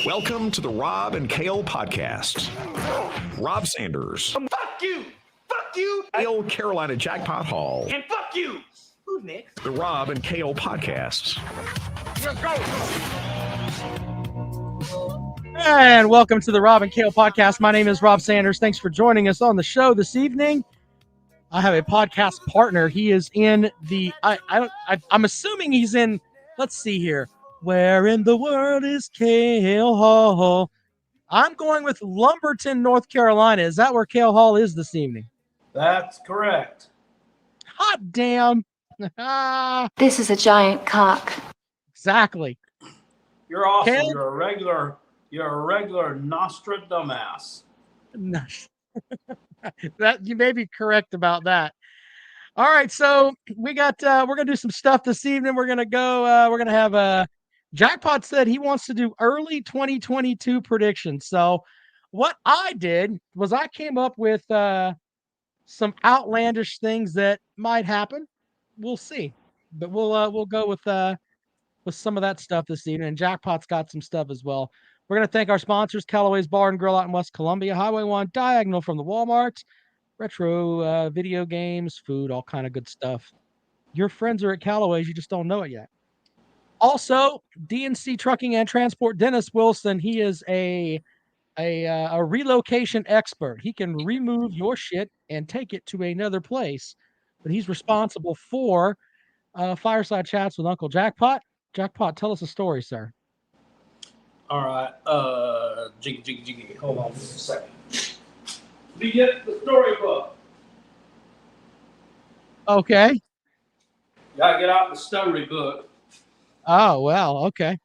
Welcome to the Rob and Kale podcast. Rob Sanders. Fuck you! Fuck you! Kale Carolina Jackpot Hall. And fuck you! Who's next? The Rob and Kale podcast. Let's go! And welcome to the Rob and Kale podcast. My name is Rob Sanders. Thanks for joining us on the show this evening. I have a podcast partner. He is in the, I'm assuming he's in, let's see here. Where in the world is Kale Hall? I'm going with Lumberton, North Carolina. Is that where Kale Hall is this evening? That's correct. Hot damn. This is a giant cock. Exactly. You're awesome. Kale? You're a regular Nostradamus. That you may be correct about that. All right, so we got we're gonna do some stuff this evening. We're gonna have Jackpot said he wants to do early 2022 predictions. So what I did was I came up with some outlandish things that might happen. We'll see, but we'll go with some of that stuff this evening. And Jackpot's got some stuff as well. We're going to thank our sponsors, Callaway's Bar and Grill out in West Columbia, Highway 1, diagonal from the Walmart, retro video games, food, all kind of good stuff. Your friends are at Callaway's, you just don't know it yet. Also, DNC Trucking and Transport, Dennis Wilson. He is a relocation expert. He can remove your shit and take it to another place, but he's responsible for Fireside Chats with Uncle Jackpot. Jackpot, tell us a story, sir. All right. Jiggy. Hold on just a second. Let me get the storybook. Okay. Gotta get out the storybook. Oh, well, okay.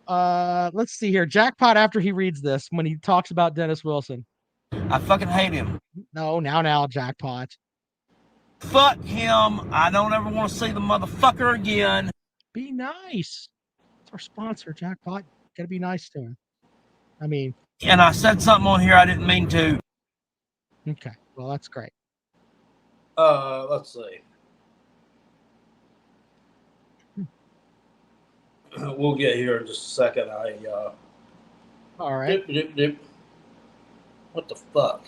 Let's see here. Jackpot, after he reads this, when he talks about Dennis Wilson. I fucking hate him. No, now, Jackpot. Fuck him. I don't ever want to see the motherfucker again. Be nice. It's our sponsor, Jackpot. Gotta be nice to him. I mean. And I said something on here I didn't mean to. Okay, well, that's great. Let's see. We'll get here in just a second. All right. Dip. What the fuck?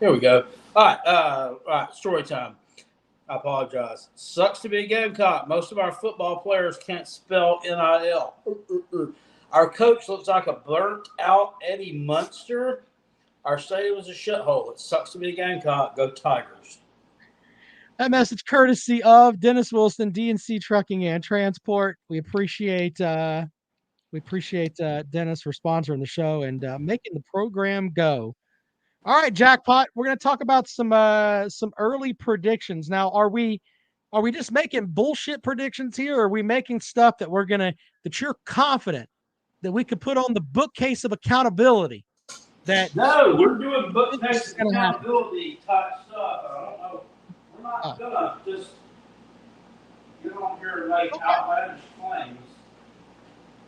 Here we go. All right. Story time. I apologize. Sucks to be a Gamecock. Most of our football players can't spell NIL. Our coach looks like a burnt-out Eddie Munster. Our stadium is a shithole. It sucks to be a Gamecock. Go Tigers. That message courtesy of Dennis Wilson, DNC Trucking and Transport. We appreciate Dennis for sponsoring the show and making the program go. All right, Jackpot. We're going to talk about some early predictions. Now, are we just making bullshit predictions here, or are we making stuff that that you're confident that we could put on the bookcase of accountability? No, we're doing bookcase of accountability type stuff. I don't know. We're not gonna just get on here and make outlandish claims.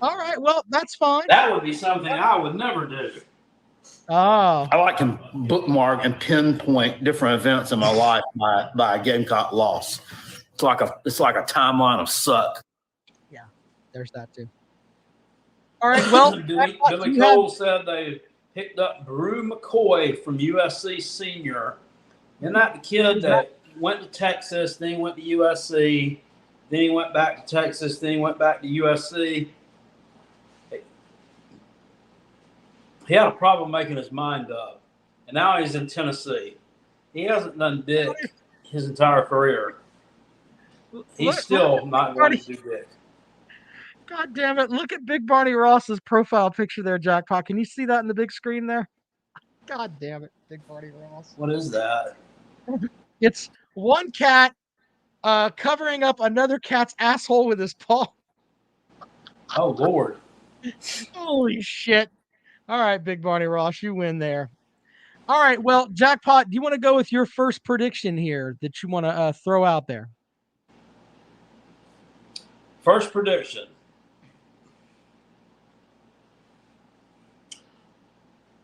All right, well, that's fine. That would be something I would never do. Oh, I like to bookmark and pinpoint different events in my life by a Gamecock loss. It's like a timeline of suck. Yeah, there's that too. All right, well, Billy Cole said they picked up Brew Mccoy from USC senior. Isn't that the kid that went to Texas, then he went to USC, then he went back to Texas, then he went back to USC? He had a problem making his mind up, and now he's in Tennessee. He hasn't done dick his entire career. He's still not going to do dick. God damn it. Look at Big Barney Ross's profile picture there, Jackpot. Can you see that in the big screen there? God damn it, Big Barney Ross. What is that? It's one cat covering up another cat's asshole with his paw. Oh, Lord. Holy shit. All right, Big Barney Ross, you win there. All right, well, Jackpot, do you want to go with your first prediction here that you want to throw out there? First prediction.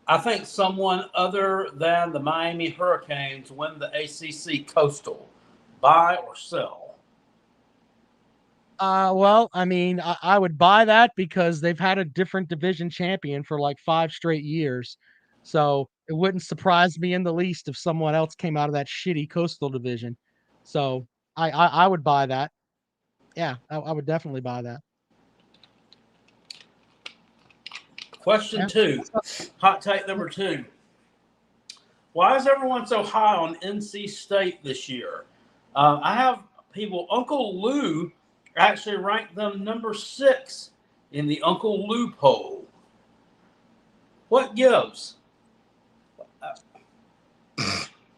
I think someone other than the Miami Hurricanes win the ACC Coastal. Buy or sell? Well, I mean, I would buy that because they've had a different division champion for like 5 straight years. So it wouldn't surprise me in the least if someone else came out of that shitty Coastal division. So I would buy that. Yeah, I would definitely buy that. Question Yeah. 2, hot take number 2. Why is everyone so high on NC State this year? I have people, Uncle Lou actually ranked them number 6 in the Uncle Lou poll. What gives?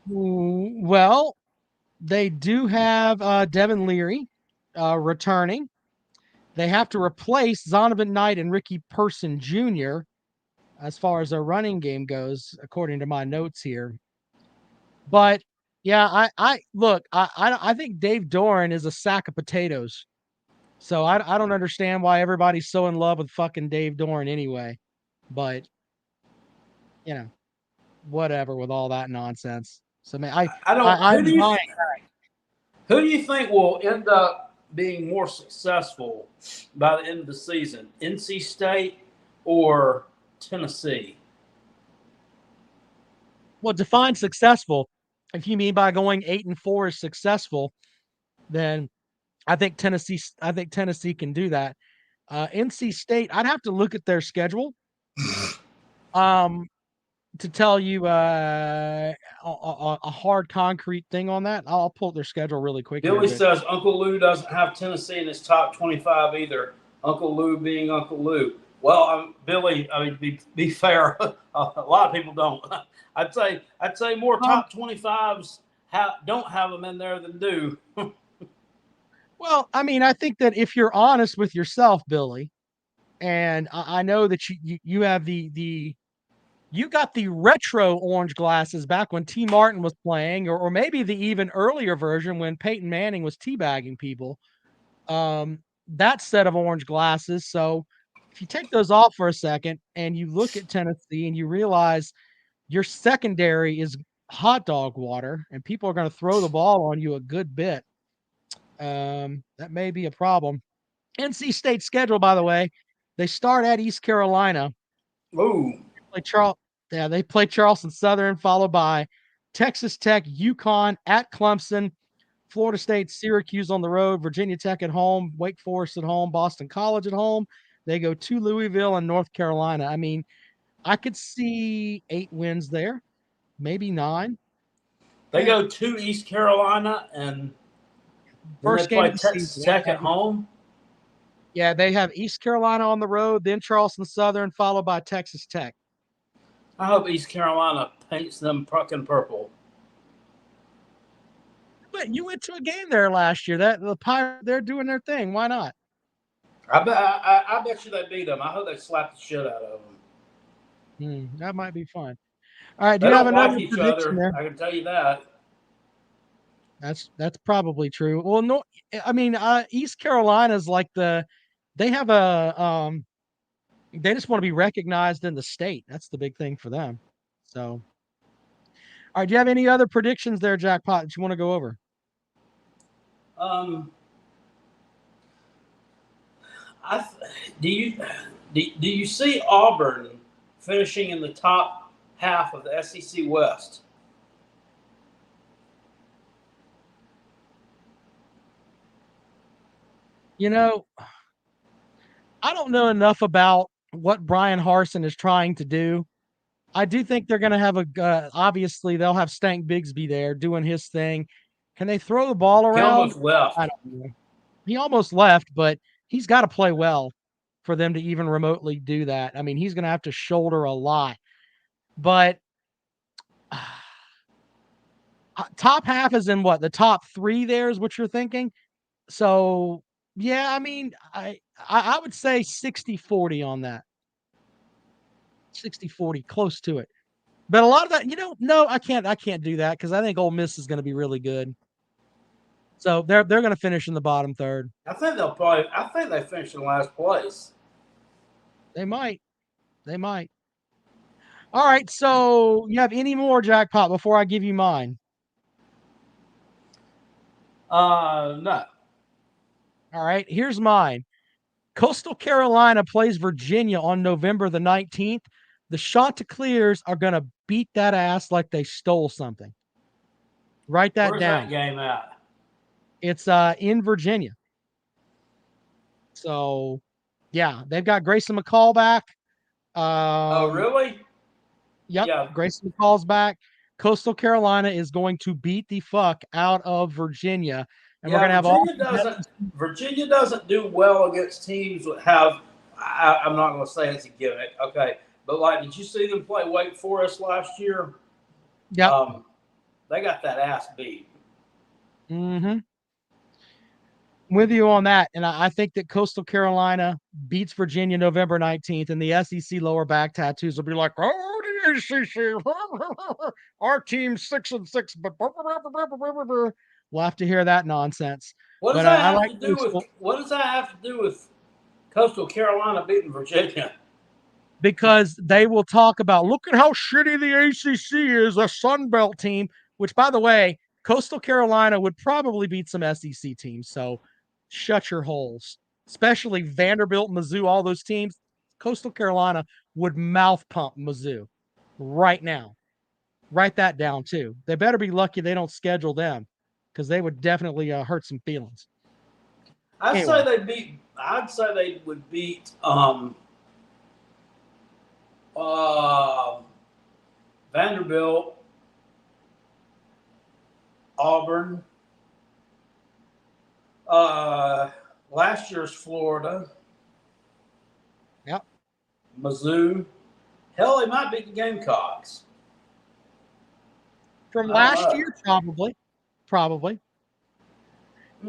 Well, they do have Devin Leary returning. They have to replace Zonovan Knight and Ricky Person Jr. as far as their running game goes, according to my notes here. But yeah, I look, I think Dave Doran is a sack of potatoes. So I don't understand why everybody's so in love with fucking Dave Doran anyway. But you know, whatever with all that nonsense. So man, I don't. I'm buying. Who do you think will end up being more successful by the end of the season? NC State or Tennessee? Well, define successful. If you mean by going 8-4 is successful, then I think Tennessee can do that. NC State, I'd have to look at their schedule to tell you a hard concrete thing on that. I'll pull up their schedule really quick here. Billy says Uncle Lou doesn't have Tennessee in his top 25 either. Uncle Lou being Uncle Lou. Well, Billy, I mean, be fair. A lot of people don't. I'd say more top 25s don't have them in there than do. Well, I mean, I think that if you're honest with yourself, Billy, and I know that you have you got the retro orange glasses back when T. Martin was playing, or maybe the even earlier version when Peyton Manning was teabagging people. That set of orange glasses. So if you take those off for a second and you look at Tennessee and you realize your secondary is hot dog water and people are going to throw the ball on you a good bit, that may be a problem. NC State schedule, by the way, they start at East Carolina. Ooh. They play Charleston Southern, followed by Texas Tech, UConn at Clemson, Florida State, Syracuse on the road, Virginia Tech at home, Wake Forest at home, Boston College at home. They go to Louisville and North Carolina. I mean, I could see 8 wins there, maybe 9. They go to East Carolina and first they game play of the Texas season. Tech at home. Yeah, they have East Carolina on the road, then Charleston Southern, followed by Texas Tech. I hope East Carolina paints them fucking purple. But you went to a game there last year. That the Pirates, they're doing their thing. Why not? I bet you they beat them. I hope they slap the shit out of them. That might be fun. All right, do They you have don't another like each prediction other. there? I can tell you that. That's probably true. Well, no, I mean, East Carolina's like they have they just want to be recognized in the state. That's the big thing for them. So, all right, do you have any other predictions there, Jackpot, that you want to go over? Do you see Auburn finishing in the top half of the SEC West? You know, I don't know enough about what Brian Harsin is trying to do. I do think they're going to have obviously they'll have Stank Bigsby there doing his thing. Can they throw the ball He around? almost left. I don't know. He almost left, but he's got to play well for them to even remotely do that. I mean, he's going to have to shoulder a lot. But top half is in what? The top 3 there is what you're thinking? So, yeah, I mean, I would say 60-40 on that. 60-40, close to it. But a lot of that, no, I can't do that because I think Ole Miss is going to be really good. So they're going to finish in the bottom third. I think they finish in last place. They might. All right. So you have any more, Jackpot, before I give you mine? No. All right, here's mine. Coastal Carolina plays Virginia on November the 19th. The Chanticleers are going to beat that ass like they stole something. Write that Where's down. that game at? It's in Virginia. So, yeah, they've got Grayson McCall back. Oh, really? Yep, Yeah. Grayson McCall's back. Coastal Carolina is going to beat the fuck out of Virginia. And we're going to have Virginia doesn't do well against teams that have, I'm not going to say it's a gimmick, okay, but like, did you see them play Wake Forest last year? Yep. They got that ass beat. Mm-hmm. With you on that, and I think that Coastal Carolina beats Virginia November 19th, and the SEC lower back tattoos will be like, oh, the ACC, our team's 6-6, but we'll have to hear that nonsense. What does that have to do with Coastal Carolina beating Virginia? Because they will talk about, look at how shitty the ACC is, a Sun Belt team, which, by the way, Coastal Carolina would probably beat some SEC teams, so shut your holes. Especially Vanderbilt, Mizzou, all those teams. Coastal Carolina would mouth pump Mizzou right now. Write that down, too. They better be lucky they don't schedule them, because they would definitely hurt some feelings. I'd say they would beat Vanderbilt, Auburn, last year's Florida. Yep. Mizzou. Hell, they might beat the Gamecocks. From last year, probably.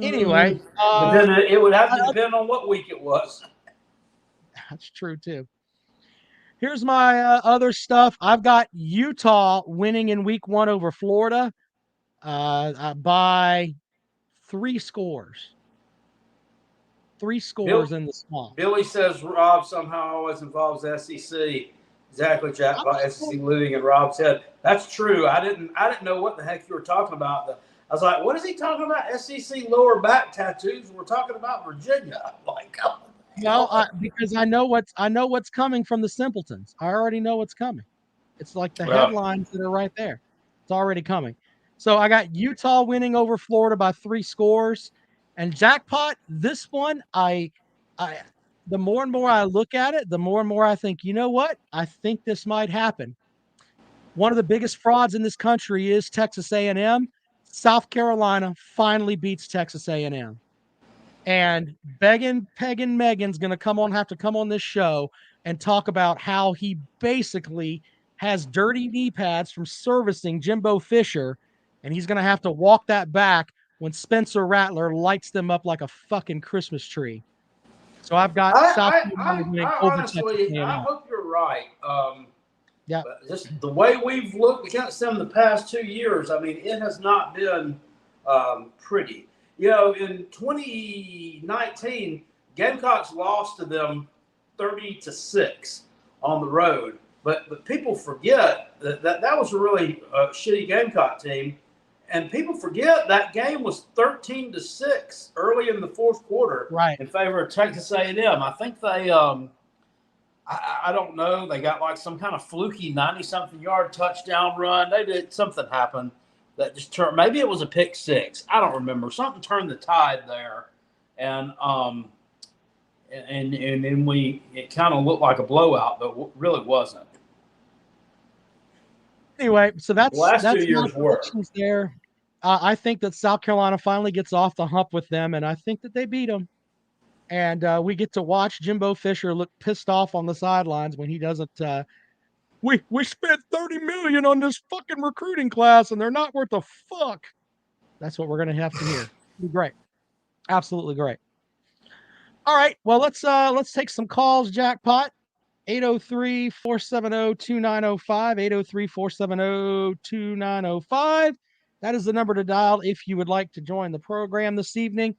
Anyway. But then it would have to depend on what week it was. That's true, too. Here's my other stuff. I've got Utah winning in week 1 over Florida by 3 scores. 3 scores in the swamp. Billy says Rob somehow always involves SEC. Exactly, Jack. By SEC living in Rob's head. That's true. I didn't know what the heck you were talking about. I was like, what is he talking about? SEC lower back tattoos? We're talking about Virginia. I'm like, oh. Well, because I know what's coming from the simpletons. I already know what's coming. It's like the headlines that are right there. It's already coming. So I got Utah winning over Florida by 3 scores. And jackpot, this one, the more and more I look at it, the more and more I think, you know what? I think this might happen. One of the biggest frauds in this country is Texas A&M. South Carolina finally beats Texas A&M. And Peggin Megan's going to have to come on this show and talk about how he basically has dirty knee pads from servicing Jimbo Fisher, and he's going to have to walk that back when Spencer Rattler lights them up like a fucking Christmas tree. So I've got South Carolina winning over Texas A&M. I hope you're right. Yeah. Just the way we've looked against them the past 2 years, I mean, it has not been pretty. You know, in 2019, Gamecocks lost to them 30-6 on the road. But people forget that was a really shitty Gamecock team. And people forget that game was 13-6 early in the fourth quarter in favor of Texas A&M. I think they, I don't know, they got like some kind of fluky 90-something yard touchdown run. They did something happen that just turned. Maybe it was a pick 6. I don't remember. Something turned the tide there, and then it kind of looked like a blowout, but really wasn't. Anyway, so that's last 2 years' work there. I think that South Carolina finally gets off the hump with them, and I think that they beat them. And we get to watch Jimbo Fisher look pissed off on the sidelines when he doesn't. We spent $30 million on this fucking recruiting class, and they're not worth a fuck. That's what we're gonna have to hear. It'll be great, absolutely great. All right, well let's take some calls. Jackpot 803-470-2905 803-470-2905. That is the number to dial if you would like to join the program this evening.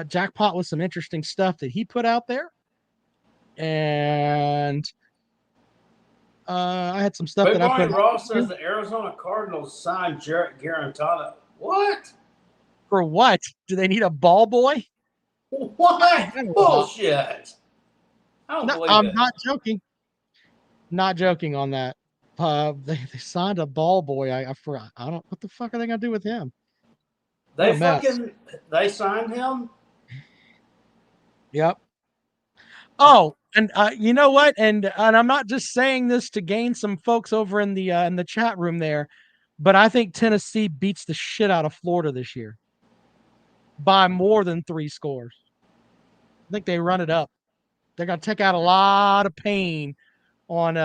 Jackpot with some interesting stuff that he put out there, and I had some stuff that I put. Ross says the Arizona Cardinals signed Jarrett Garantano. What? For what? Do they need a ball boy? What? Bullshit. I don't believe I'm it. not joking. Not joking on that. They signed a ball boy. I forgot. I don't. What the fuck are they gonna do with him? What a mess. They signed him. Yep. Oh, and you know what? And I'm not just saying this to gain some folks over in the chat room there, but I think Tennessee beats the shit out of Florida this year by more than 3 scores. I think they run it up. They're gonna take out a lot of pain on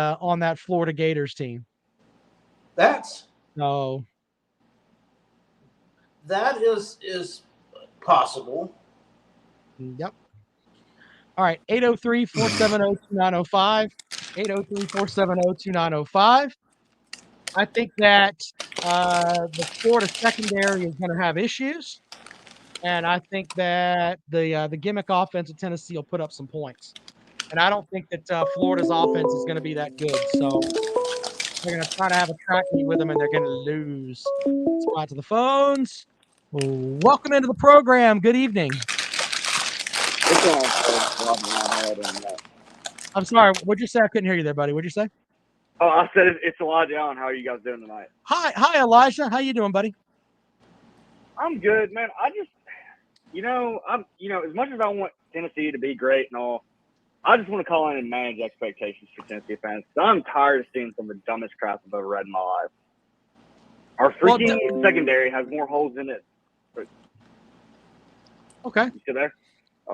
that Florida Gators team. That is possible. Yep. All right, 803-470-2905. 803-470-2905. I think that the Florida secondary is going to have issues, and I think that the gimmick offense of Tennessee will put up some points. And I don't think that Florida's offense is going to be that good. So they're going to try to have a track meet with them, and they're going to lose. Let's go out to the phones. Welcome into the program. Good evening. I'm sorry. What'd you say? I couldn't hear you there, buddy. What'd you say? Oh, I said it's Elijah Allen. How are you guys doing tonight? Hi, Elijah. How you doing, buddy? I'm good, man. I just, as much as I want Tennessee to be great and all, I just want to call in and manage expectations for Tennessee fans. I'm tired of seeing some of the dumbest crap I've ever read in my life. Our freaking secondary has more holes in it. Okay. You still there?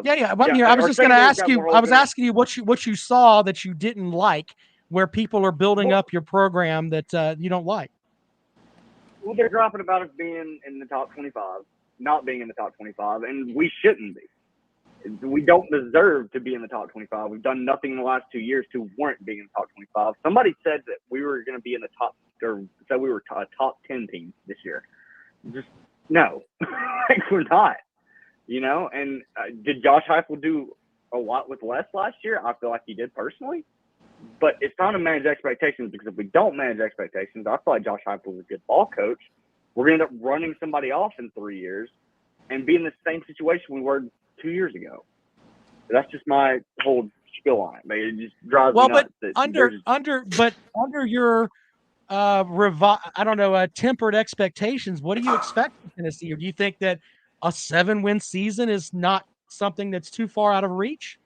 Yeah. I'm here. I was just going to ask you. I was asking you what you saw that you didn't like, where people are building up your program that you don't like. Well, they're dropping about us being in the top 25, not being in the top 25, and we shouldn't be. We don't deserve to be in the top 25. We've done nothing in the last 2 years to warrant being in the top 25. Somebody said that we were going to be in the top, or said we were a top 10 team this year. Just no, we're not. And did Josh Heupel do a lot with less last year? I feel like he did personally. But it's time to manage expectations, because if we don't manage expectations, I feel like Josh Heupel is a good ball coach. We're going to end up running somebody off in 3 years and be in the same situation we were 2 years ago. That's just my whole spiel on it. It just drives me nuts. But under your tempered expectations, what do you expect from Tennessee? Or do you think that a 7-win season is not something that's too far out of reach?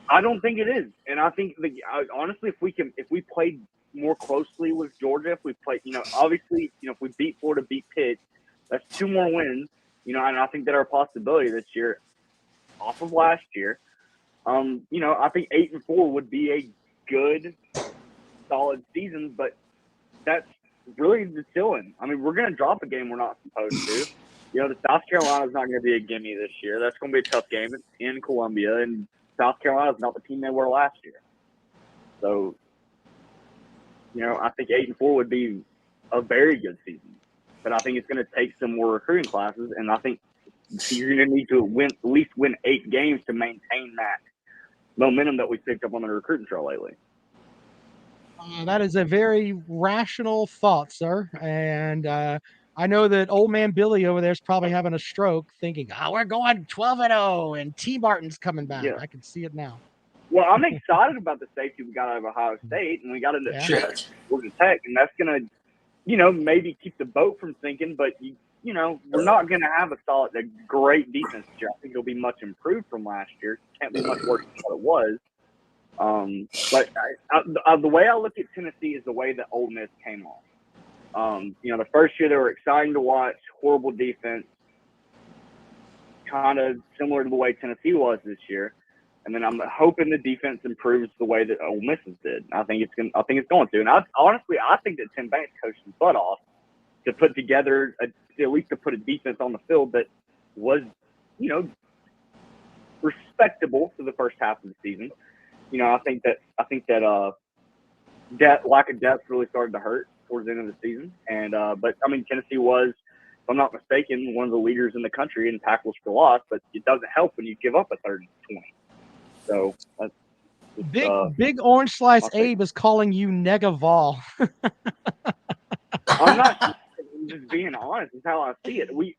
I don't think it is, and I think honestly, if we played more closely with Georgia, if we played, obviously, if we beat Florida, beat Pitt, that's 2 more wins, and I think that our possibility this year, off of last year, I think 8-4 would be a good, solid season, but that's really the ceiling. I mean, we're going to drop a game we're not supposed to. The South Carolina's not going to be a gimme this year. That's going to be a tough game in Columbia, and South Carolina's not the team they were last year. So, I think 8-4 would be a very good season. But I think it's going to take some more recruiting classes, and I think you're going to need to at least win 8 games to maintain that momentum that we picked up on the recruiting trail lately. That is a very rational thought, sir. And I know that old man Billy over there is probably having a stroke thinking, we're going 12-0 and T. Martin's coming back. Yeah. I can see it now. Well, I'm excited about the safety we got out of Ohio State, and we got into Georgia Tech, and that's going to, maybe keep the boat from sinking, but, we're not going to have a great defense this year. I think it'll be much improved from last year. Can't be much worse than what it was. But the way I look at Tennessee is the way that Ole Miss came on. The first year they were exciting to watch, horrible defense, kind of similar to the way Tennessee was this year. And then I'm hoping the defense improves the way that Ole Miss did. I think it's going to. And I think that Tim Banks coached his butt off to put together at least to put a defense on the field that was, respectable for the first half of the season. I think that lack of depth really started to hurt towards the end of the season. And but I mean, Tennessee was, if I'm not mistaken, one of the leaders in the country in tackles for loss. But it doesn't help when you give up a 3rd and 20. So that's big Orange Slice Abe is calling you Negaval. I'm not. I'm just being honest. It's how I see it. You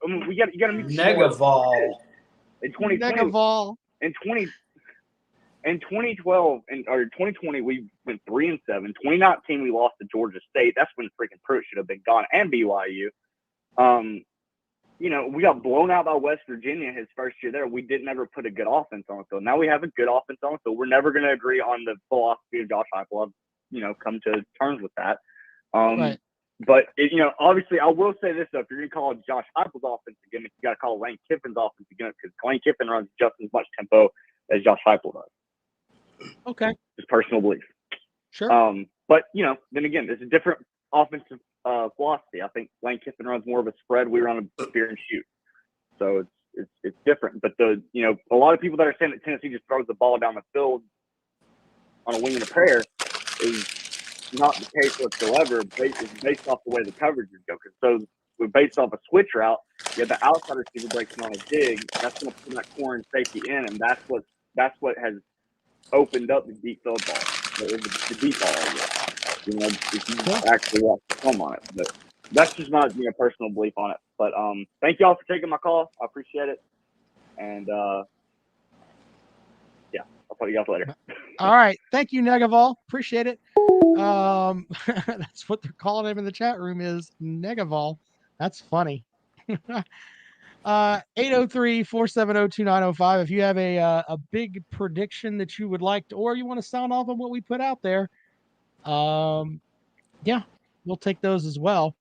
got to meet Negaval. In 2020, Negavol. in 2012 or 2020, we went 3-7. 2019, we lost to Georgia State. That's when freaking Pruitt should have been gone, and BYU. We got blown out by West Virginia his first year there. We didn't ever put a good offense on the field. Now we have a good offense on the field. We're never going to agree on the philosophy of Josh Heupel. I've, come to terms with that. Right. But, obviously, I will say this, though. If you're going to call Josh Heupel's offense a gimmick, you got to call Lane Kiffin's offense a gimmick because Lane Kiffin runs just as much tempo as Josh Heupel does. Okay. Just personal belief. Sure. But, then again, there's a different offensive philosophy. I think Lane Kiffin runs more of a spread. We run a spear and shoot. So it's different. But a lot of people that are saying that Tennessee just throws the ball down the field on a wing and a prayer is not the case whatsoever. It's based off the way the coverages go. So we're based off a switch route. You have the outside receiver breaking on a dig. That's going to put that corner and safety in, and that's what has opened up the deep field ball. The deep ball. If you actually watch the film on it, but that's just my personal belief on it. But thank y'all for taking my call. I appreciate it, and I'll talk to you guys later. All right. Thank you, Negavol. Appreciate it. That's what they're calling him in the chat room is Negavol. That's funny. 803-470-2905. If you have a big prediction that you would like to, or you want to sound off on what we put out there, we'll take those as well.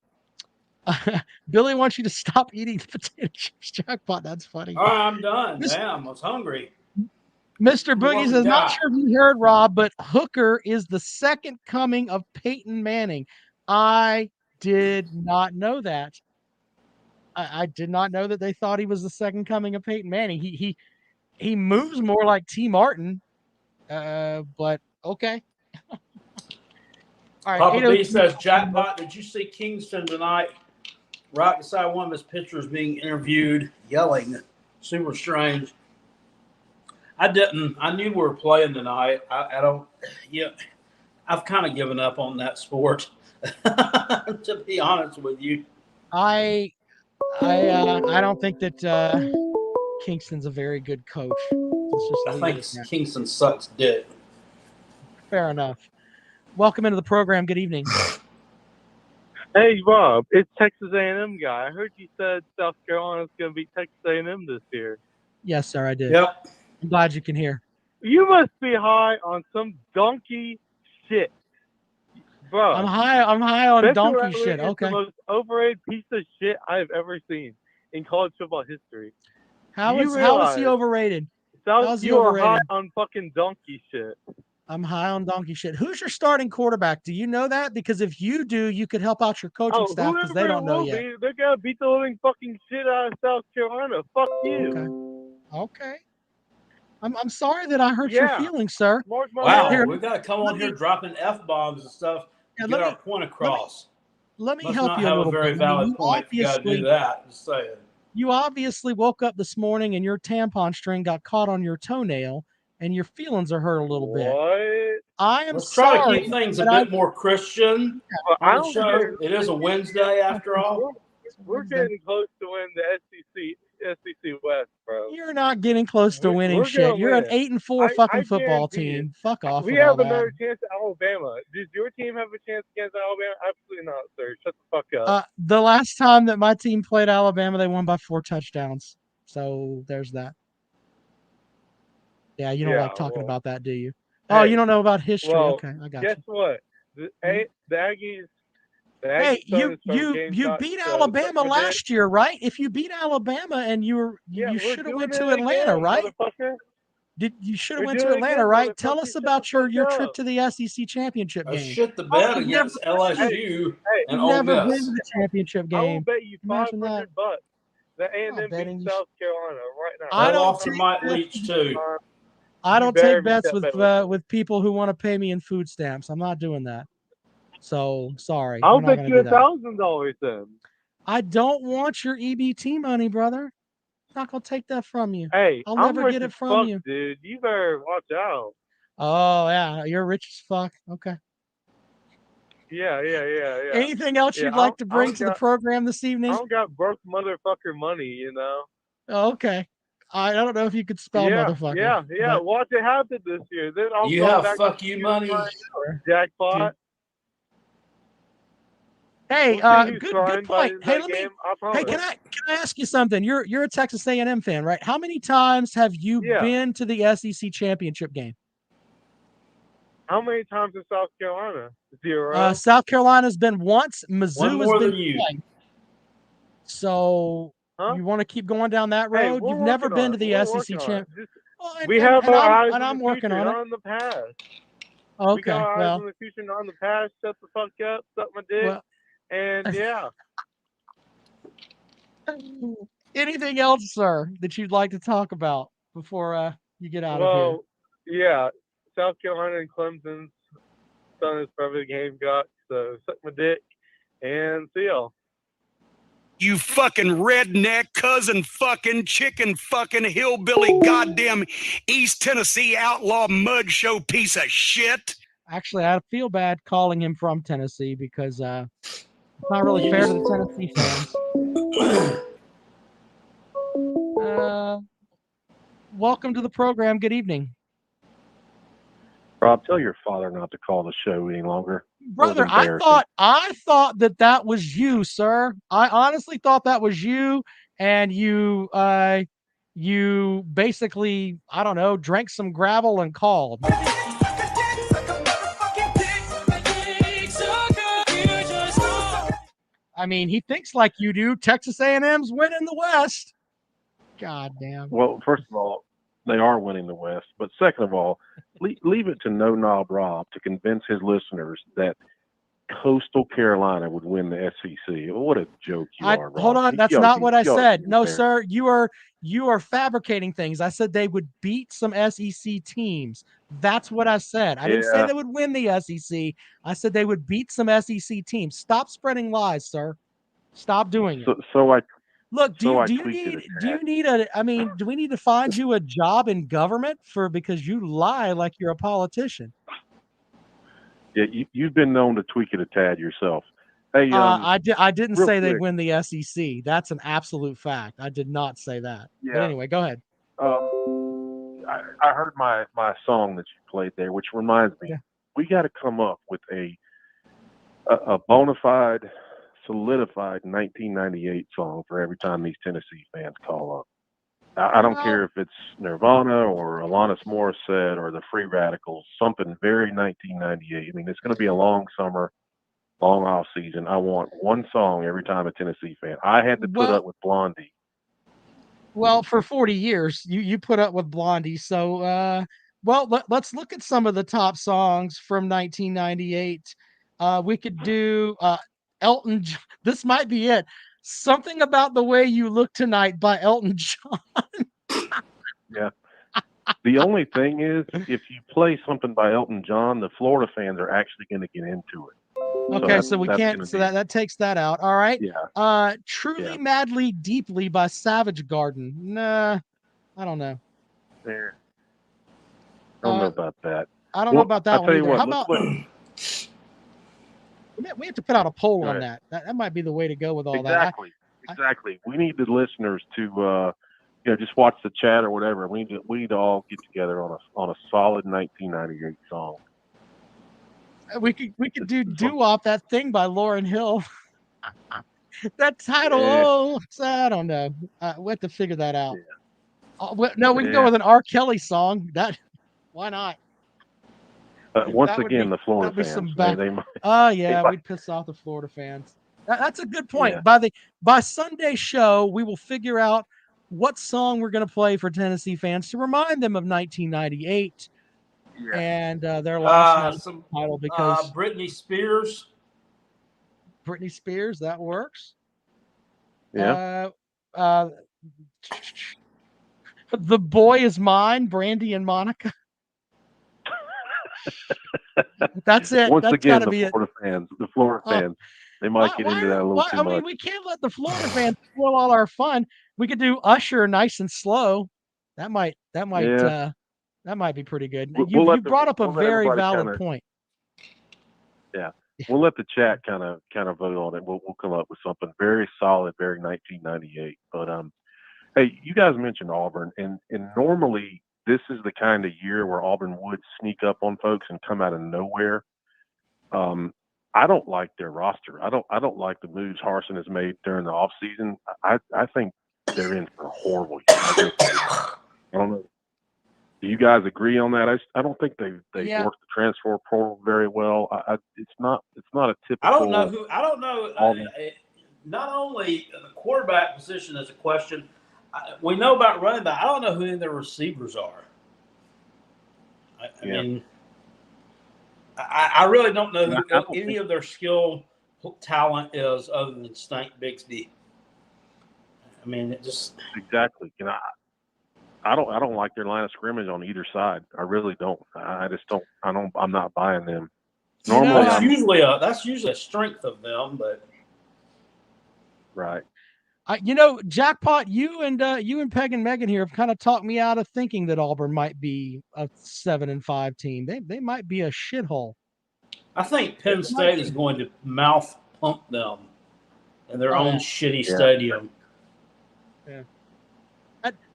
Billy wants you to stop eating the potato chips jackpot. That's funny. All right, I'm done. Damn, I was hungry. Mr. Boogie says, not sure if you heard, Rob, but Hooker is the second coming of Peyton Manning. I did not know that. I did not know that they thought he was the second coming of Peyton Manning. He moves more like T. Martin, but okay. All right, Papa B says, jackpot, did you see Kingston tonight? Right beside one of his pitchers being interviewed, yelling. Super strange. I didn't. I knew we were playing tonight. I've kind of given up on that sport, to be honest with you. I don't think that Kingston's a very good coach. I think Kingston sucks dick. Fair enough. Welcome into the program. Good evening. Hey, Rob, it's Texas A&M guy. I heard you said South Carolina's going to beat Texas A&M this year. Yes, sir, I did. Yep. I'm glad you can hear. You must be high on some donkey shit, bro. I'm high on Spencer donkey Rattler shit. is Okay. the most overrated piece of shit I have ever seen in college football history. How is he overrated? You are high on fucking donkey shit. I'm high on donkey shit. Who's your starting quarterback? Do you know that? Because if you do, you could help out your coaching staff because they don't know yet. They're going to beat the living fucking shit out of South Carolina. Fuck you. Okay. I'm sorry that I hurt your feelings, sir. Wow, we've got to come on here dropping F-bombs and stuff to get our point across. Let me Must help not you a have little a very bit. valid point if you got to do that. Just saying. You obviously woke up this morning and your tampon string got caught on your toenail and your feelings are hurt a little bit. I am Let's sorry. try to keep things a bit more Christian on the show. It is a Wednesday after all. We're getting close to win the SEC West, bro. You're not getting close to winning shit. You're an 8-4 fucking football team. Fuck off. We have another chance at Alabama. Does your team have a chance against Alabama? Absolutely not, sir. Shut the fuck up. The last time that my team played Alabama, they won by 4 touchdowns. So there's that. Yeah, you don't like talking about that, do you? Oh, you don't know about history. Okay, I got you. Guess what? The Aggies. Hey, you beat Alabama last year, right? If you beat Alabama and you should have went to Atlanta, right? You should have went to Atlanta, right? Tell us about your trip to the SEC championship game. Shit the bed against LSU and Ole never been Miss. to the championship game. I will bet you $500 that A&M beats South Carolina right now. I lost to Mike Leach too. I don't take bets with people who want to pay me in food stamps. I'm not doing that. So sorry. I'll bet you $1,000 then. I don't want your EBT money, brother. I'm not gonna take that from you. Hey, I'll never get it from you, dude. You better watch out. Oh yeah, you're rich as fuck. Okay. Yeah. Anything else you'd like to bring to the program this evening? I don't got broke motherfucker money, you know. Oh, okay. I don't know if you could spell Yeah, motherfucker. yeah. but- Watch it happen this year. Then I'll You go have back fuck to you the money. jackpot. Hey, We'll see who's good trying by point. that game. I Hey, promise. can I ask you something? You're a Texas A&M fan, right? How many times have you Yeah. been to the SEC championship game? How many times in South Carolina? 0. South Carolina's been once. Mizzou One has more been than you. twice. So Huh? you want to keep going down that Hey, road? we're You've never working been on to it. the We're SEC working on champ. it. Well, We have our eyes and in I'm the working future, on it. not in the past. We Okay, got our eyes well, in the future, not in the past. Shut the fuck up, suck my dick, well. and yeah. Anything else, sir, that you'd like to talk about before you get out of here? Well, yeah. South Carolina and Clemson's son is probably a Gamecock, so suck my dick and see y'all. You fucking redneck, cousin fucking, chicken fucking, hillbilly, goddamn East Tennessee outlaw mud show piece of shit. Actually, I feel bad calling him from Tennessee because it's not really fair to the Tennessee fans. Welcome to the program. Good evening. Rob, tell your father not to call the show any longer. Brother, I thought that was you, sir. I honestly thought that was you, and you basically, I don't know, drank some gravel and called. I mean, he thinks like you do. Texas A&M's winning the West. God damn. Well, first of all, they are winning the West. But second of all, leave it to No Knob Rob to convince his listeners that Coastal Carolina would win the SEC. What a joke you are, Rob. Hold on, that's not what I said. No, sir, you are fabricating things. I said they would beat some SEC teams. That's what I said. I didn't say they would win the SEC. I said they would beat some SEC teams. Stop spreading lies, sir. Stop doing it. Look, do we need to find you a job in government because you lie like you're a politician? Yeah, you've been known to tweak it a tad yourself. Hey, I didn't say they'd quick. win the SEC. That's an absolute fact. I did not say that. Yeah. But anyway, go ahead. I heard my song that you played there, which reminds me, we got to come up with a bona fide, solidified 1998 song for every time these Tennessee fans call up. I don't care if it's Nirvana or Alanis Morissette or the Free Radicals, something very 1998. I mean, it's going to be a long summer, long off season. I want one song every time a Tennessee fan. I had to put up with Blondie. Well, for 40 years, you put up with Blondie. So, let's look at some of the top songs from 1998. We could do Elton. This might be it. Something About the Way You Look Tonight by Elton John. Yeah. The only thing is, if you play something by Elton John, the Florida fans are actually going to get into it. Okay, so we can't. So that takes that out. All right. Yeah. Truly, Madly, Deeply by Savage Garden. Nah, I don't know. There. I don't know about that. I don't know about that one either. How about? We have to put out a poll on that. That might be the way to go with all that. Exactly. We need the listeners to, just watch the chat or whatever. We need to all get together on a solid 1998 song. We could do Doo-Wop, that thing by Lauryn Hill. That title, I don't know. We have to figure that out. Yeah. No, we can go with an R. Kelly song. Why not? Once again, the Florida fans. We'd piss off the Florida fans. That's a good point. Yeah. By Sunday show, we will figure out what song we're going to play for Tennessee fans to remind them of 1998 and their last title because Britney Spears. Britney Spears, that works. Yeah. The Boy Is Mine, Brandy and Monica. That's it. Once That's again, the Florida fans, they might get into that a little too much. I mean, we can't let the Florida fans spoil all our fun. We could do Usher, Nice and Slow. That might be pretty good. You brought up a very valid point. Yeah, we'll let the chat kind of vote on it. We'll come up with something very solid, very 1998. But Hey, you guys mentioned Auburn, and normally this is the kind of year where Auburn would sneak up on folks and come out of nowhere. I don't like their roster. I don't like the moves Harsin has made during the offseason. I think they're in for a horrible year. I don't know. Do you guys agree on that? I don't think they worked the transfer portal very well. It's not a typical. I don't know. Not only the quarterback position is a question. We know about running back. I don't know who any of their receivers are. I mean, I really don't know who any of their skill talent is other than Stank Bixby. I mean, it just exactly. I don't like their line of scrimmage on either side. I really don't. I just don't. I'm not buying them. Normally, that's usually a strength of them, but right. Jackpot, you and Peg and Megan here have kind of talked me out of thinking that Auburn might be a 7-5 team. They might be a shithole. I think Penn State is going to mouth pump them in their own shitty stadium. Yeah.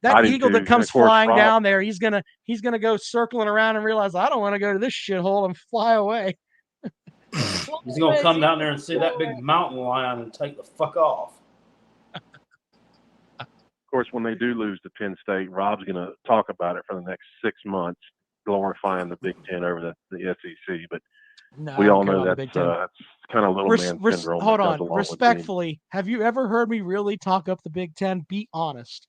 That eagle that comes flying down there, he's gonna go circling around and realize I don't want to go to this shithole and fly away. He's gonna come down there and see that big mountain lion and take the fuck off. Of course, when they do lose to Penn State, Rob's going to talk about it for the next 6 months, glorifying the Big Ten over the SEC. But we all know that's kind of little man syndrome. Hold on. Respectfully, have you ever heard me really talk up the Big Ten? Be honest.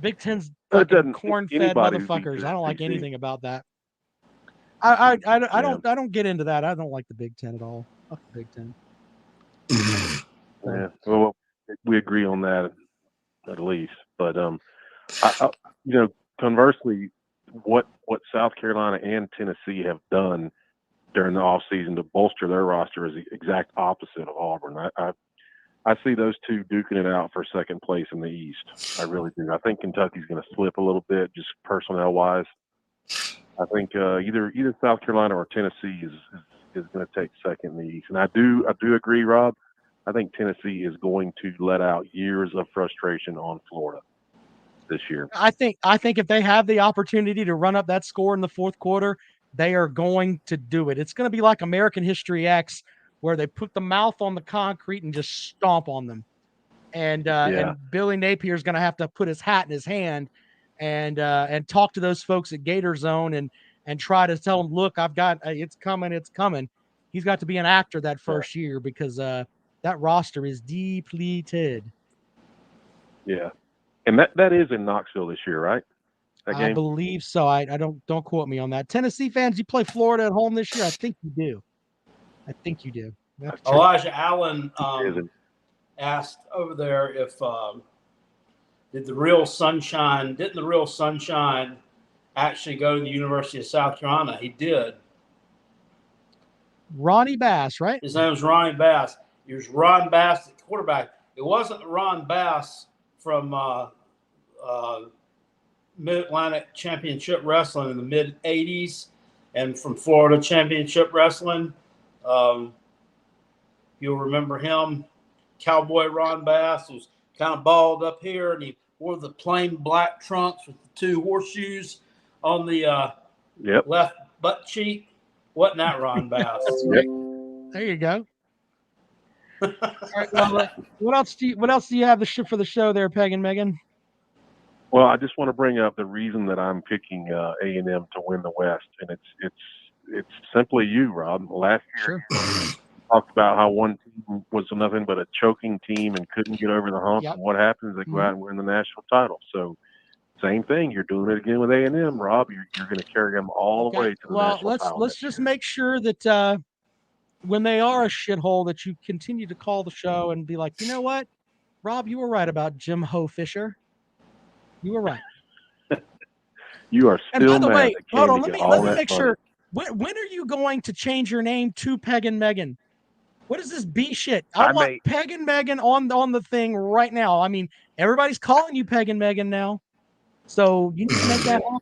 Big Ten's fucking corn-fed motherfuckers. I don't like anything about that. I don't get into that. I don't like the Big Ten at all. Fuck the Big Ten. Yeah. Well, we agree on that. At least, but conversely, what South Carolina and Tennessee have done during the offseason to bolster their roster is the exact opposite of Auburn. I see those two duking it out for second place in the East. I really do. I think Kentucky's going to slip a little bit, just personnel wise. I think either South Carolina or Tennessee is going to take second in the East, and I do agree, Rob. I think Tennessee is going to let out years of frustration on Florida this year. I think if they have the opportunity to run up that score in the fourth quarter, they are going to do it. It's going to be like American History X, where they put the mouth on the concrete and just stomp on them. And Billy Napier is going to have to put his hat in his hand and talk to those folks at Gator Zone and try to tell them, look, I've got it's coming. He's got to be an actor that first year because that roster is depleted. Yeah. And that is in Knoxville this year, right? I believe so. I don't quote me on that. Tennessee fans, you play Florida at home this year? I think you do. Elijah Allen asked over there if didn't the real Sunshine actually go to the University of South Carolina? He did. Ronnie Bass, right? His name was Ronnie Bass. He was Ron Bass, the quarterback. It wasn't Ron Bass from Mid-Atlantic Championship Wrestling in the mid-'80s and from Florida Championship Wrestling. You'll remember him. Cowboy Ron Bass was kind of balled up here, and he wore the plain black trunks with the two horseshoes on the left butt cheek. Wasn't that Ron Bass? There you go. All right, well, what else do you have for the show there, Peg and Megan? Well, I just want to bring up the reason that I'm picking A&M to win the West, and it's simply you, Rob. Last year, you talked about how one team was nothing but a choking team and couldn't get over the hump. Yep. And what happens? They go out and win the national title. So, same thing. You're doing it again with A&M, Rob. You're going to carry them all the way to the national title. Let's just make sure that when they are a shithole, that you continue to call the show and be like, you know what, Rob, you were right about Jim Ho Fisher. You were right. You are still. And by the way, hold on. Let me make money. Sure. When are you going to change your name to Peg and Megan? What is this B shit? I want Peg and Megan on the thing right now. I mean, everybody's calling you Peg and Megan now, so you need to make that happen.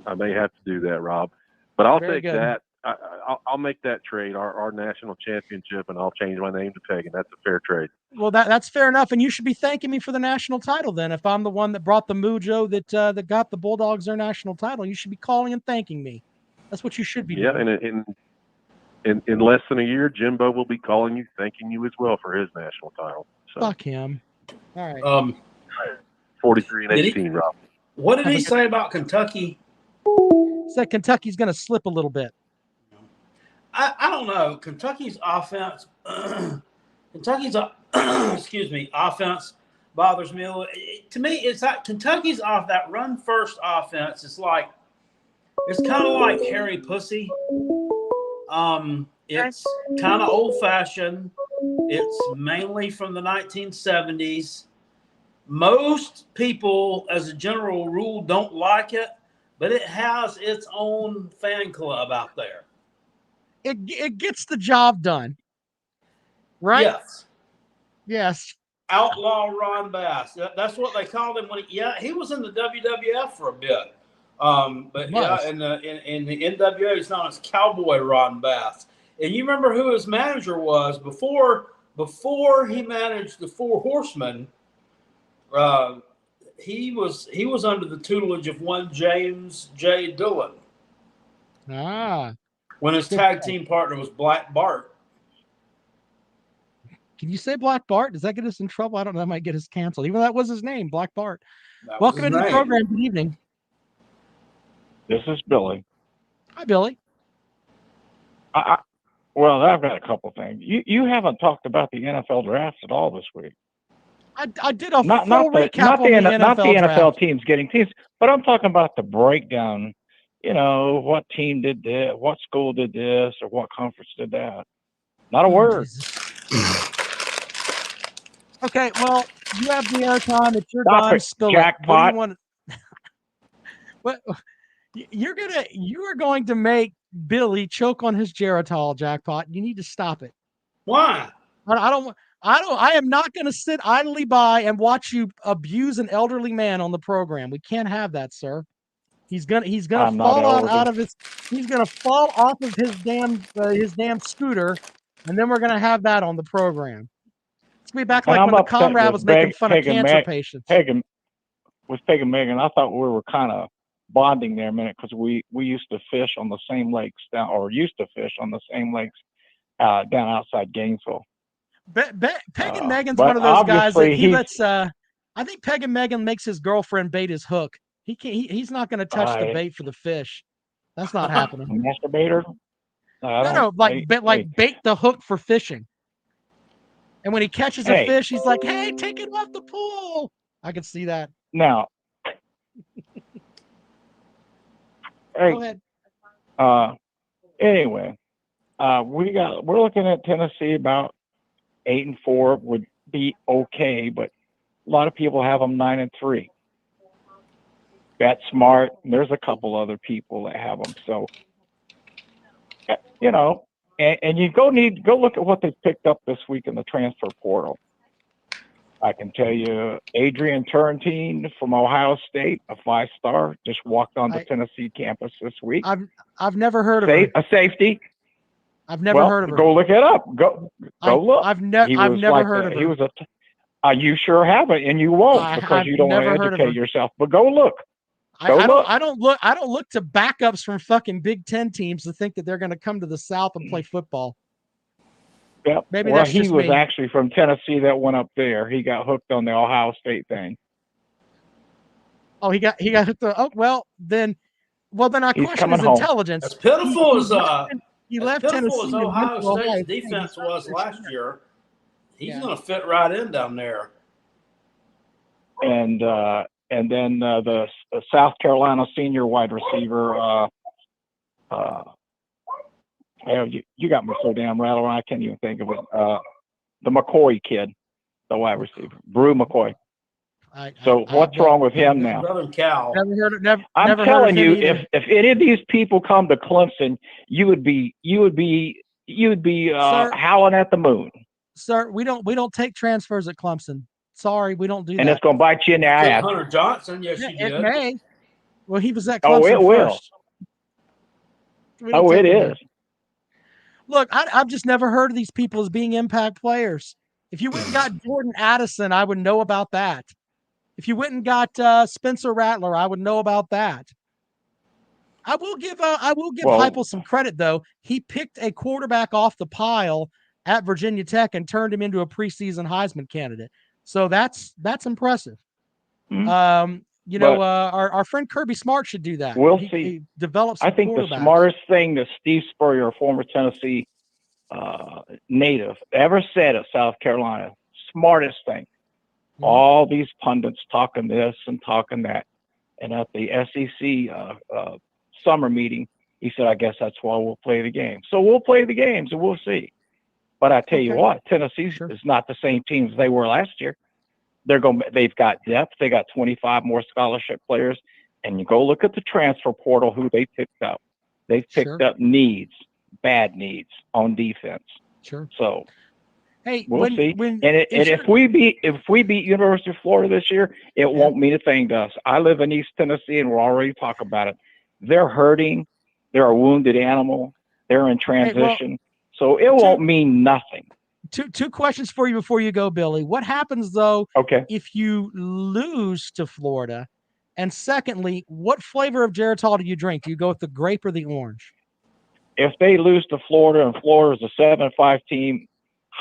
I may have to do that, Rob, but I'll take that I'll make that trade, our national championship, and I'll change my name to Pagan. That's a fair trade. Well, that's fair enough, and you should be thanking me for the national title. Then, if I'm the one that brought the mojo that got the Bulldogs their national title, you should be calling and thanking me. That's what you should be doing. And in less than a year, Jimbo will be calling you, thanking you as well for his national title. So, fuck him. All right. 43-18, Rob. What did he say about Kentucky? He said Kentucky's going to slip a little bit. I don't know. Kentucky's offense, offense bothers me a little. To me, it's like Kentucky's off that run first offense. It's kind of like Harry Pussy. It's kind of old fashioned. It's mainly from the 1970s. Most people, as a general rule, don't like it, but it has its own fan club out there. It gets the job done, right? Yes. Outlaw Ron Bass. That's what they called him he was in the WWF for a bit. But yeah, in the NWA, he's known as Cowboy Ron Bass. And you remember who his manager was before he managed the Four Horsemen. He was under the tutelage of one James J. Dillon. When his tag team partner was Black Bart. Can you say Black Bart? Does that get us in trouble? I don't know. That might get us canceled. Even though that was his name, Black Bart. Welcome into the program. Good evening. This is Billy. Hi, Billy. Well, I've got a couple things. You haven't talked about the NFL drafts at all this week. I did a full recap on the NFL not the NFL draft. teams getting teams, but I'm talking about the breakdown. You know, what team did this, what school did this, or what conference did that. Not a word. Okay, well, you have the airtime. It's your Stop dime. it, jackpot. What you are going to make Billy choke on his Geritol, jackpot. You need to stop it. Why? I am not going to sit idly by and watch you abuse an elderly man on the program. We can't have that, sir. He's gonna fall out of his. He's gonna fall off of his damn scooter, and then we're gonna have that on the program. It's gonna be back like when the comrade was making fun of cancer patients. Pagan Megan, I thought we were kind of bonding there a minute because we used to fish on the same lakes down outside Gainesville. Peg and Megan's one of those guys that he lets. I think Peg and Megan makes his girlfriend bait his hook. He's not going to touch the bait for the fish. That's not happening. Masturbator? No, bait the hook for fishing. And when he catches a fish, he's like, "Hey, take it off the pool." I can see that. Now, go ahead. Anyway, we're looking at Tennessee about 8-4 would be okay, but a lot of people have them 9-3. That's smart. There's a couple other people that have them. So, you know, and you go look at what they picked up this week in the transfer portal. I can tell you, Adrian Turrentine from Ohio State, a 5-star, just walked on the Tennessee campus this week. I've never heard of him. A safety. I've never heard of him. Go look it up. Go look. I've never heard of him. He was you sure haven't, and you won't because you don't want to educate yourself. But go look. I don't look to backups from fucking Big Ten teams to think that they're going to come to the South and play football. Yeah, maybe well, that's he just was me. actually from Tennessee that went up there. He got hooked on the Ohio State thing. Oh, he got hooked. Well, then I He's question coming his home. intelligence. As pitiful as he left Tennessee. As Ohio State's defense was last year, he's going to fit right in down there. And then the South Carolina senior wide receiver. You got me so damn rattled, I can't even think of it. The McCoy kid, the wide receiver, Brew Mccoy. What's wrong with him now? Brother Cal. I'm telling you, if any of these people come to Clemson, you would be howling at the moon. Sir, we don't take transfers at Clemson. Sorry, we don't do that. And it's going to bite you in the ass. Hunter Johnson, yes, you did. It may. Well, he was at Clemson it will. first. It is. Look, I've just never heard of these people as being impact players. If you went and got Jordan Addison, I would know about that. If you went and got Spencer Rattler, I would know about that. I will give Heupel some credit though. He picked a quarterback off the pile at Virginia Tech and turned him into a preseason Heisman candidate. So that's impressive. Mm-hmm. Our friend Kirby Smart should do that. We'll see. He develops. I think the smartest thing that Steve Spurrier, former Tennessee native, ever said at South Carolina, smartest thing. Mm-hmm. All these pundits talking this and talking that, and at the SEC summer meeting, he said, "I guess that's why we'll play the game." So we'll play the games and we'll see. But I tell you what, Tennessee is not the same team as they were last year. They've got depth. They got 25 more scholarship players. And you go look at the transfer portal, who they picked up. They've picked up bad needs on defense. Sure. So hey, we'll see. If we beat University of Florida this year, it won't mean a thing to us. I live in East Tennessee, and we're already talking about it. They're hurting. They're a wounded animal. They're in transition. So it won't mean nothing. Two questions for you before you go, Billy. What happens though if you lose to Florida? And secondly, what flavor of Geritol do you drink? Do you go with the grape or the orange? If they lose to Florida and Florida's a 7-5 team,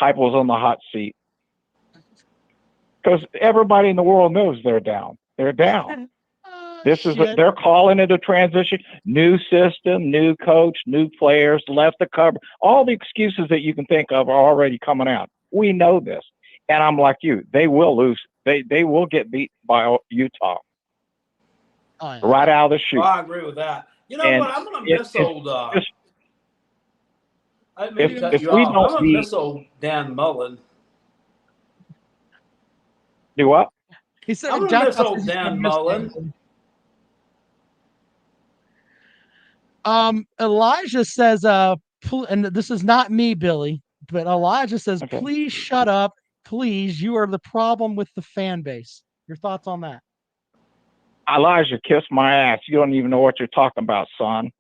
Heupel's on the hot seat. Because everybody in the world knows they're down. They're down. They're calling it a transition. New system, new coach, new players, left the cover. All the excuses that you can think of are already coming out. We know this. And I'm like you. They will lose. They will get beat by Utah. Right out of the chute. Well, I agree with that. You know what? I'm going to miss old. I'm going to miss old Dan Mullen. Do what? He said, I'm going to miss old Dan Mullen. Elijah says, and this is not me, Billy, but Elijah says, please shut up. Please. You are the problem with the fan base. Your thoughts on that? Elijah, kiss my ass. You don't even know what you're talking about, son.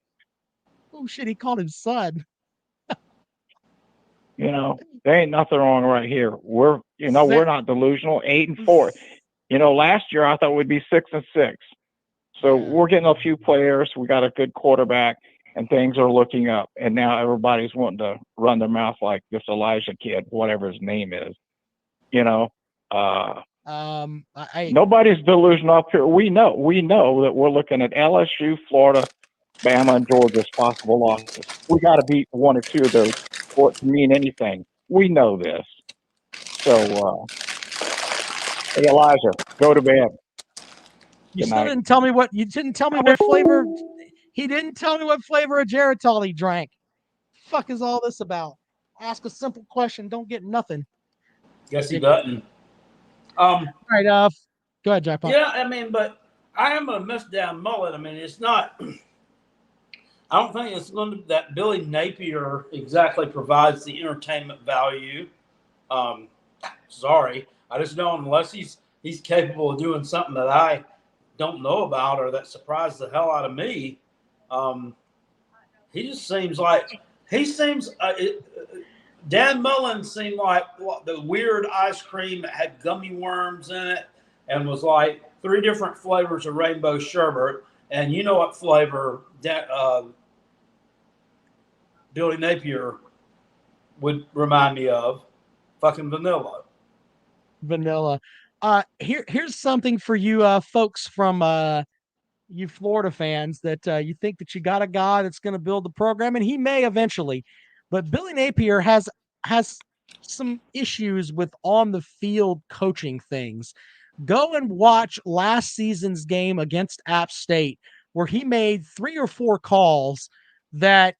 Oh shit, he called him son. There ain't nothing wrong right here. We're not delusional. 8-4. Last year I thought we'd be 6-6. So we're getting a few players. We got a good quarterback, and things are looking up. And now everybody's wanting to run their mouth like this Elijah kid, whatever his name is. Nobody's delusional up here. We know that we're looking at LSU, Florida, Bama, and Georgia's possible losses. We got to beat one or two of those for it to mean anything. We know this. So, hey, Elijah, go to bed. You still didn't tell me what flavor. He didn't tell me what flavor of Geritol he drank. Fuck is all this about? Ask a simple question, don't get nothing. Guess he doesn't. All right, go ahead, Jack. Yeah, but I am going to miss Dan Mullen. It's not. I don't think it's going to that Billy Napier exactly provides the entertainment value. Sorry, I just know unless he's capable of doing something that I don't know about or that surprised the hell out of me. He just seems like Dan Mullen seemed like the weird ice cream that had gummy worms in it and was like 3 different flavors of rainbow sherbet. And you know what flavor Billy Napier would remind me of? Fucking vanilla. Vanilla. Here's something for you folks from you Florida fans that you think that you got a guy that's going to build the program, and he may eventually. But Billy Napier has some issues with on the field coaching things. Go and watch last season's game against App State, where he made 3 or 4 calls that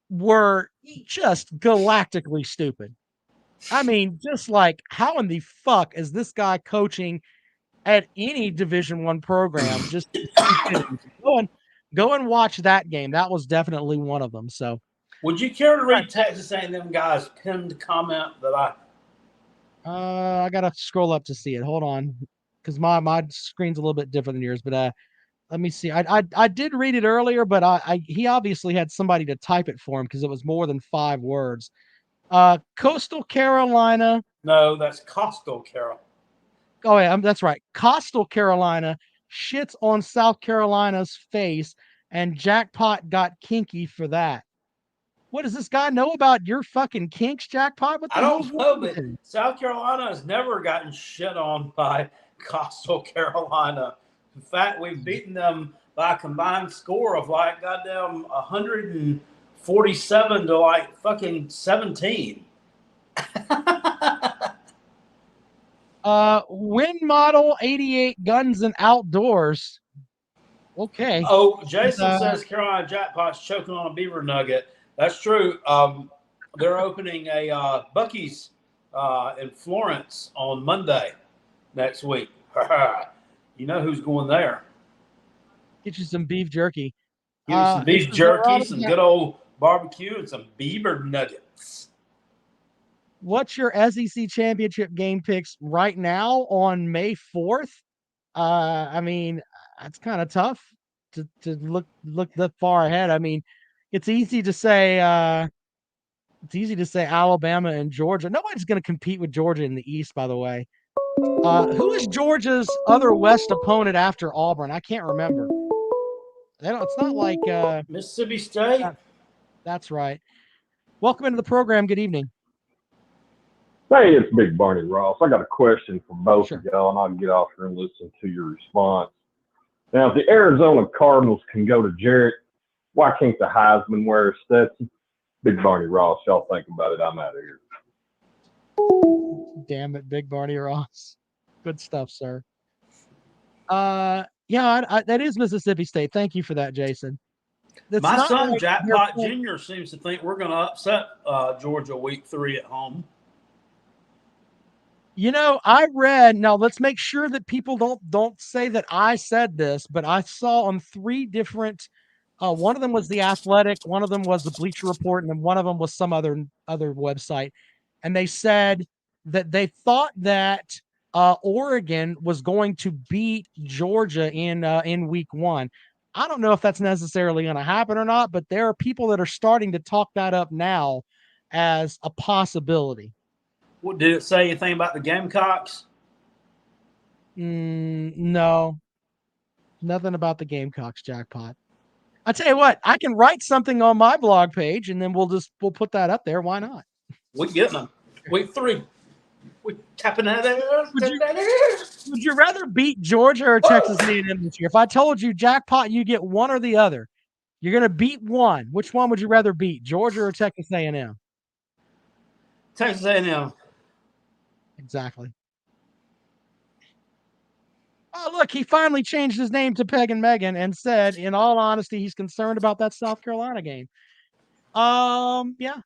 were just galactically stupid. Just like, how in the fuck is this guy coaching at any Division I program? Just go and watch that game. That was definitely one of them. So, would you care to read Texas A&M guys' pinned comment that I gotta scroll up to see it. Hold on, because my screen's a little bit different than yours. But Let me see. I did read it earlier, but he obviously had somebody to type it for him because it was more than 5 words. Coastal Carolina. No, that's Coastal Carolina. Oh yeah, that's right. Coastal Carolina shits on South Carolina's face, and Jackpot got kinky for that. What does this guy know about your fucking kinks, Jackpot? What the I hell's don't know, wrong with but him? South Carolina has never gotten shit on by Coastal Carolina. In fact, we've beaten them by a combined score of like goddamn 147 to like fucking 17. Wind model 88 guns and outdoors. Okay. Oh, Jason says Carolina Jackpot's choking on a beaver nugget. That's true. They're opening a Buc-ee's in Florence on Monday next week. You know who's going there? Get you some beef jerky. Give me some beef jerky, some good old barbecue, and some beaver nuggets. What's your SEC championship game picks right now on May 4th? I mean, it's kind of tough to look that far ahead. I mean, it's easy to say Alabama and Georgia. Nobody's going to compete with Georgia in the East, by the way. Who is Georgia's other West opponent after Auburn? I can't remember. It's not like Mississippi State. That's right. Welcome into the program. Good evening. Hey, it's Big Barney Ross. I got a question for both of y'all, and I'll get off here and listen to your response. Now, if the Arizona Cardinals can go to Jarrett, why can't the Heisman wear a Stetson? Big Barney Ross, y'all think about it. I'm out of here. Damn it, Big Barney Ross. Good stuff, sir. Yeah, that is Mississippi State. Thank you for that, Jason. My son, Jackpot Jr., seems to think we're going to upset Georgia week 3 at home. You know, I read, now let's make sure that people don't say that I said this, but I saw on 3 different, one of them was The Athletic, one of them was the Bleacher Report, and then one of them was some other website. And they said that they thought that Oregon was going to beat Georgia in week 1. I don't know if that's necessarily going to happen or not, but there are people that are starting to talk that up now as a possibility. What did it say anything about the Gamecocks? No, nothing about the Gamecocks, Jackpot. I tell you what, I can write something on my blog page, and then we'll put that up there. Why not? We getting them. Week 3. We tapping that ass. Would you rather beat Georgia or Texas A&M this year? If I told you, Jackpot, you get one or the other. You're going to beat one. Which one would you rather beat, Georgia or Texas A&M? Texas A&M. Exactly. Oh, look, he finally changed his name to Peg and Megan and said, in all honesty, he's concerned about that South Carolina game. Yeah.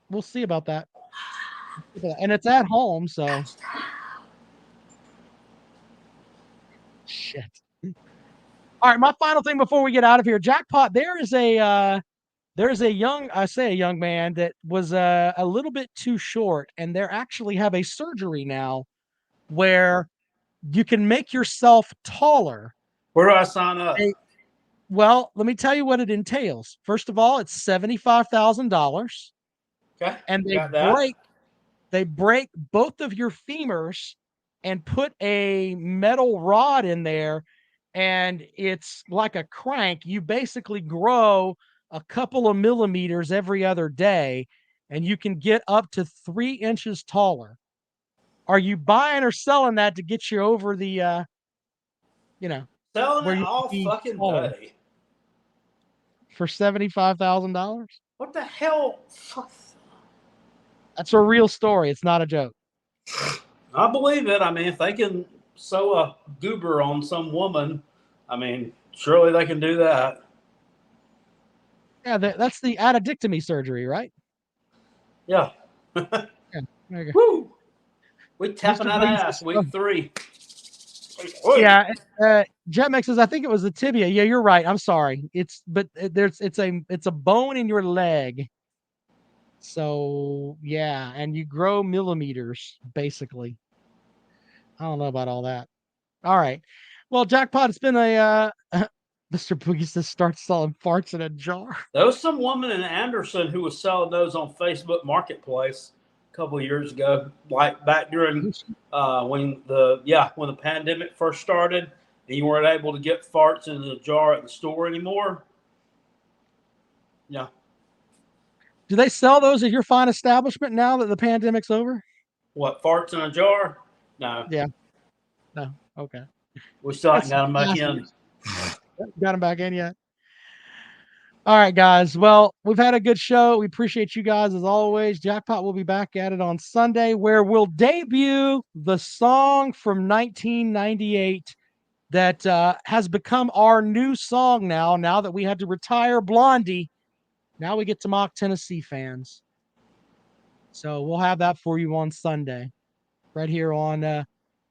We'll see about that. And it's at home, so. Shit. All right, my final thing before we get out of here. Jackpot, there's a young man that was a little bit too short, and they actually have a surgery now where you can make yourself taller. Where do I sign up? Well, let me tell you what it entails. First of all, it's $75,000. Okay. And they break both of your femurs and put a metal rod in there, and it's like a crank. You basically grow a couple of millimeters every other day, and you can get up to 3 inches taller. Are you buying or selling that to get you over the, selling where it you all fucking day for $75,000? What the hell? That's a real story. It's not a joke. I believe it. I mean, if they can sew a goober on some woman, I mean, surely they can do that. Yeah, that's the addictomy surgery, right? Yeah. Yeah, there you go. Woo! We tapping that ass week 3. Yeah, Jetmix says I think it was the tibia. Yeah, you're right. I'm sorry. It's a bone in your leg. So yeah, and you grow millimeters basically. I don't know about all that. All right. Well, Jackpot, it's been a Mr. Boogie says start selling farts in a jar. There was some woman in Anderson who was selling those on Facebook Marketplace a couple of years ago, like back during when the pandemic first started, and you weren't able to get farts in a jar at the store anymore. Yeah. Do they sell those at your fine establishment now that the pandemic's over? What, farts in a jar? No. Yeah. No. Okay. We still haven't got them back in. Got them back in yet? All right, guys. Well, we've had a good show. We appreciate you guys as always. Jackpot will be back at it on Sunday, where we'll debut the song from 1998 that has become our new song now that we had to retire Blondie. Now we get to mock Tennessee fans. So we'll have that for you on Sunday, right here on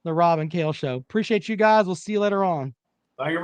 the Rob and Kale Show. Appreciate you guys. We'll see you later on. Thank you.